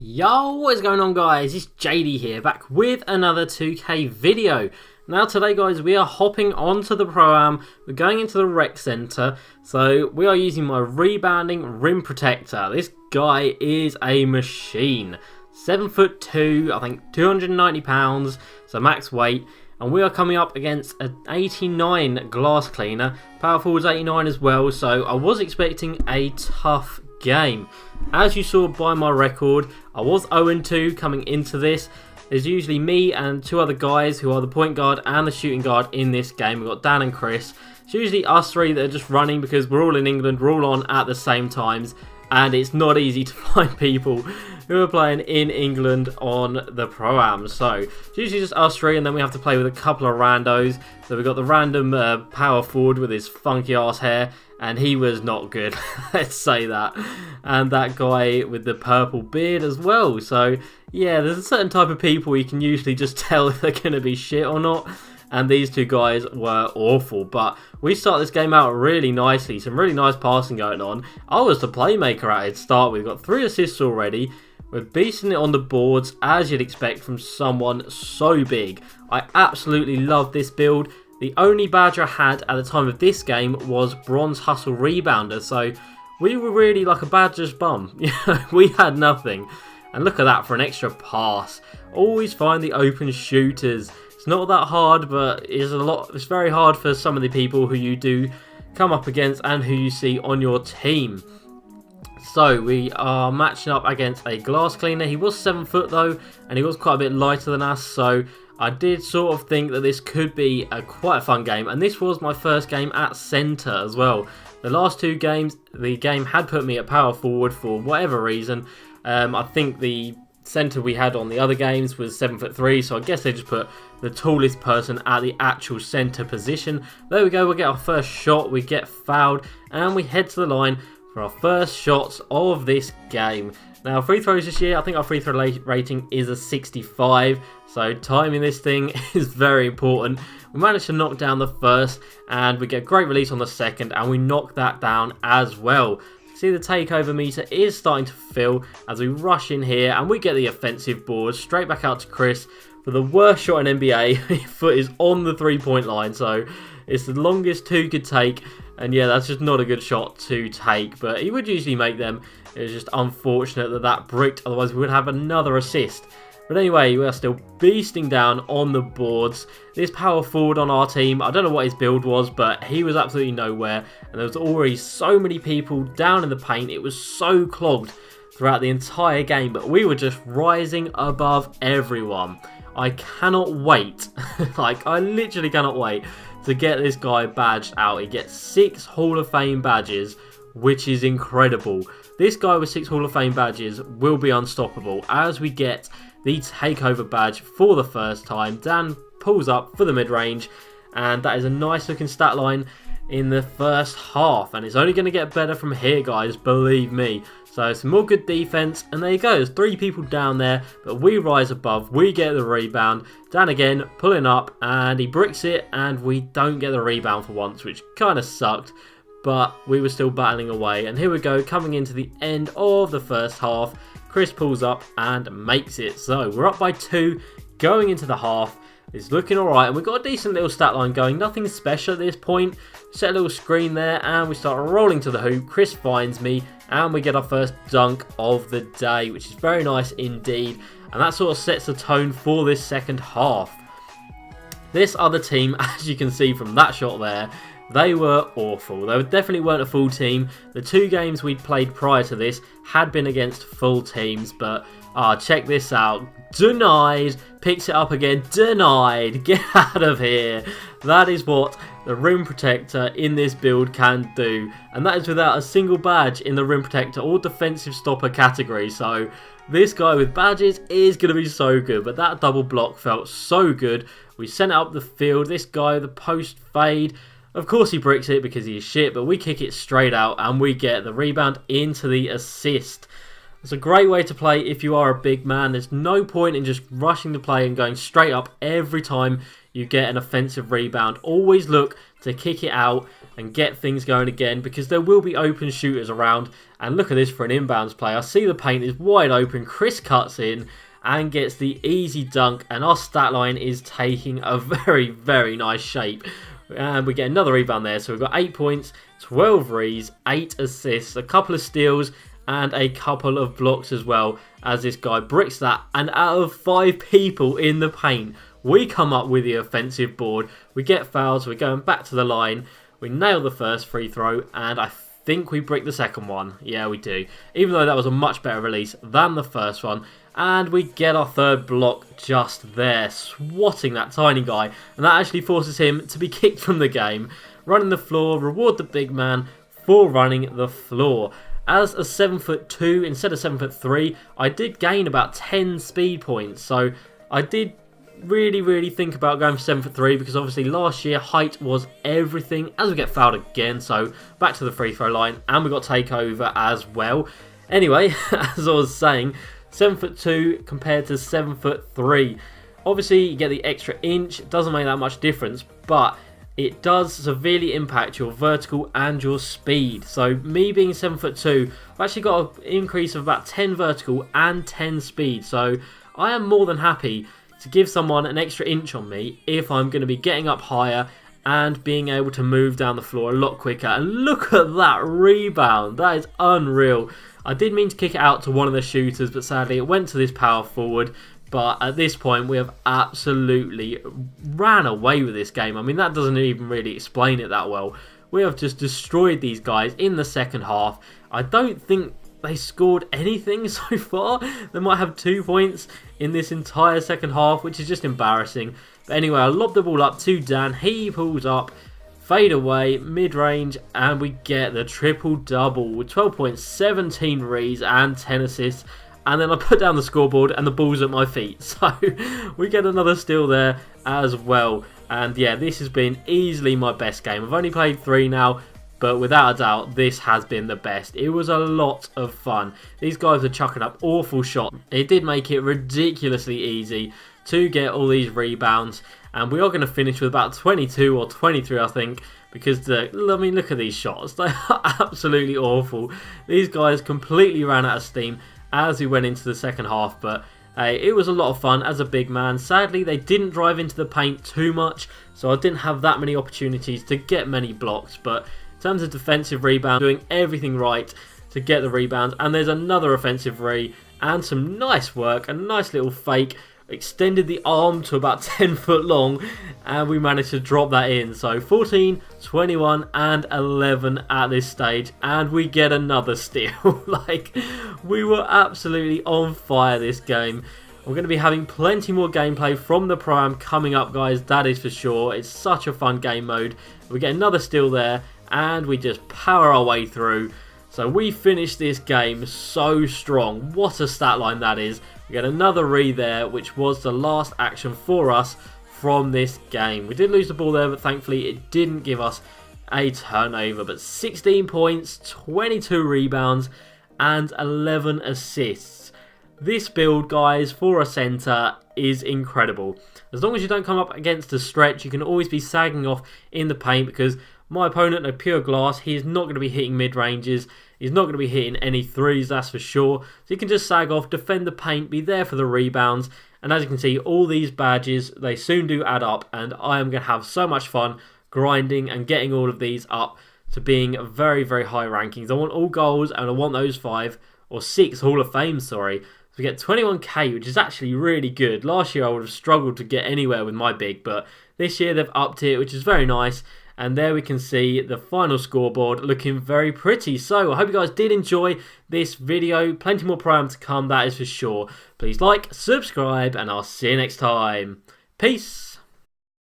Yo, what is going on guys? It's JD here, back with another 2K video. Now today guys, we are hopping onto the Pro-Am, we're going into the rec centre, so we are using my rebounding rim protector. This guy is a machine. 7'2", I think 290 pounds, so max weight. And we are coming up against an 89 glass cleaner, power forward's 89 as well, so I was expecting a tough game. As you saw by my record, I was 0-2 coming into this. There's usually me and two other guys who are the point guard and the shooting guard in this game. We've got Dan and Chris. It's usually us three that are just running because we're all in England, we're all on at the same times, and it's not easy to find people who are playing in England on the Pro-Am. So it's usually just us three, and then we have to play with a couple of randos. So we've got the random power forward with his funky ass hair, and he was not good, let's say that. And that guy with the purple beard as well. So yeah, there's a certain type of people you can usually just tell if they're going to be shit or not. And these two guys were awful. But we start this game out really nicely. Some really nice passing going on. I was the playmaker at its start. We've got 3 assists already. We're beasting it on the boards, as you'd expect from someone so big. I absolutely love this build. The only badge I had at the time of this game was Bronze Hustle Rebounder. So we were really like a badger's bum. We had nothing. And look at that for an extra pass. Always find the open shooters. It's not that hard, but it's very hard for some of the people who you do come up against and who you see on your team. So we are matching up against a glass cleaner. He was 7 foot though, and he was quite a bit lighter than us, so I did sort of think that this could be quite a fun game. And this was my first game at centre as well. The last 2 games, the game had put me at power forward for whatever reason. I think the centre we had on the other games was 7'3", so I guess they just put the tallest person at the actual centre position. There we go, we'll get our first shot, we get fouled, and we head to the line for our first shots of this game. Now, free throws this year, I think our free throw rating is a 65, so timing this thing is very important. We managed to knock down the first, and we get a great release on the second, and we knock that down as well. See, the takeover meter is starting to fill as we rush in here, and we get the offensive board straight back out to Chris for the worst shot in NBA. His foot is on the 3-point line, so it's the longest 2 could take. And yeah, that's just not a good shot to take, but he would usually make them. It was just unfortunate that that bricked, otherwise we would have another assist. But anyway, we are still beasting down on the boards. This power forward on our team, I don't know what his build was, but he was absolutely nowhere. And there was already so many people down in the paint. It was so clogged throughout the entire game, but we were just rising above everyone. I cannot wait, like I literally cannot wait to get this guy badged out. He gets 6 Hall of Fame badges, which is incredible. This guy with 6 Hall of Fame badges will be unstoppable as we get the takeover badge for the first time. Dan pulls up for the mid-range, and that is a nice looking stat line in the first half, and it's only going to get better from here, guys, believe me. So some more good defense, and there you go, there's 3 people down there, but we rise above, we get the rebound. Dan again pulling up, and he bricks it, and we don't get the rebound for once, which kind of sucked, but we were still battling away. And here we go, coming into the end of the first half. Chris pulls up and makes it. So we're up by 2 going into the half. It's looking alright, and we've got a decent little stat line going. Nothing special at this point. Set a little screen there, and we start rolling to the hoop. Chris finds me, and we get our first dunk of the day, which is very nice indeed. And that sort of sets the tone for this second half. This other team, as you can see from that shot there, they were awful. They definitely weren't a full team. The 2 games we'd played prior to this had been against full teams, but check this out. Denied. Picks it up again. Denied. Get out of here. That is what the rim protector in this build can do, and that is without a single badge in the rim protector or defensive stopper category. So this guy with badges is going to be so good, but that double block felt so good. We sent it up the field. This guy, the post fade, of course he bricks it because he's shit, but we kick it straight out and we get the rebound into the assist. It's a great way to play if you are a big man. There's no point in just rushing the play and going straight up every time you get an offensive rebound. Always look to kick it out and get things going again, because there will be open shooters around. And look at this for an inbounds play. I see the paint is wide open. Chris cuts in and gets the easy dunk, and our stat line is taking a very, very nice shape. And we get another rebound there. So we've got 8 points, 12 rees, 8 assists, a couple of steals, and a couple of blocks as well, as this guy bricks that. And out of 5 people in the paint, we come up with the offensive board. We get fouls, we're going back to the line. We nail the first free throw, and I think we brick the second one. Yeah, we do. Even though that was a much better release than the first one. And we get our third block just there, swatting that tiny guy. And that actually forces him to be kicked from the game. Running the floor, reward the big man for running the floor. As a 7'2" instead of 7'3", I did gain about 10 speed points. So I did really think about going for 7'3", because obviously last year height was everything. As we get fouled again, so back to the free throw line, and we got takeover as well. Anyway, as I was saying, 7'2" compared to 7'3". Obviously you get the extra inch, it doesn't make that much difference, but it does severely impact your vertical and your speed. So me being 7'2", I've actually got an increase of about 10 vertical and 10 speed. So I am more than happy to give someone an extra inch on me if I'm going to be getting up higher and being able to move down the floor a lot quicker. And look at that rebound, that is unreal. I did mean to kick it out to one of the shooters, but sadly it went to this power forward. But at this point, we have absolutely ran away with this game. I mean, that doesn't even really explain it that well. We have just destroyed these guys in the second half. I don't think they scored anything so far. They might have 2 points in this entire second half, which is just embarrassing. But anyway, I lob the ball up to Dan. He pulls up, fade away, mid-range, and we get the triple-double with 12 points, 17 rees, and 10 assists. And then I put down the scoreboard and the ball's at my feet. So we get another steal there as well. And yeah, this has been easily my best game. I've only played 3 now, but without a doubt, this has been the best. It was a lot of fun. These guys are chucking up awful shots. It did make it ridiculously easy to get all these rebounds. And we are going to finish with about 22 or 23, I think. Because, I mean, look at these shots. They are absolutely awful. These guys completely ran out of steam as we went into the second half, but it was a lot of fun as a big man. Sadly, they didn't drive into the paint too much, so I didn't have that many opportunities to get many blocks. But in terms of defensive rebound, doing everything right to get the rebounds. And there's another offensive re and some nice work, a nice little fake. Extended the arm to about 10 foot long, and we managed to drop that in. So 14, 21 and 11 at this stage, and we get another steal. Like, we were absolutely on fire this game. We're going to be having plenty more gameplay from the Pro-Am coming up, guys, that is for sure. It's such a fun game mode. We get another steal there, and we just power our way through. So we finished this game so strong. What a stat line that is. We get another re there, which was the last action for us from this game. We did lose the ball there, but thankfully it didn't give us a turnover. But 16 points, 22 rebounds, and 11 assists. This build, guys, for a centre is incredible. As long as you don't come up against a stretch, you can always be sagging off in the paint, because my opponent, a pure glass, he is not going to be hitting mid-ranges. He's not going to be hitting any threes, that's for sure. So you can just sag off, defend the paint, be there for the rebounds. And as you can see, all these badges, they soon do add up. And I am going to have so much fun grinding and getting all of these up to being very, very high rankings. I want all goals, and I want those 5 or 6 Hall of Fame, sorry. So we get 21k, which is actually really good. Last year I would have struggled to get anywhere with my big, but this year they've upped it, which is very nice. And there we can see the final scoreboard looking very pretty. So I hope you guys did enjoy this video. Plenty more Pro-Am to come, that is for sure. Please like, subscribe, and I'll see you next time. Peace.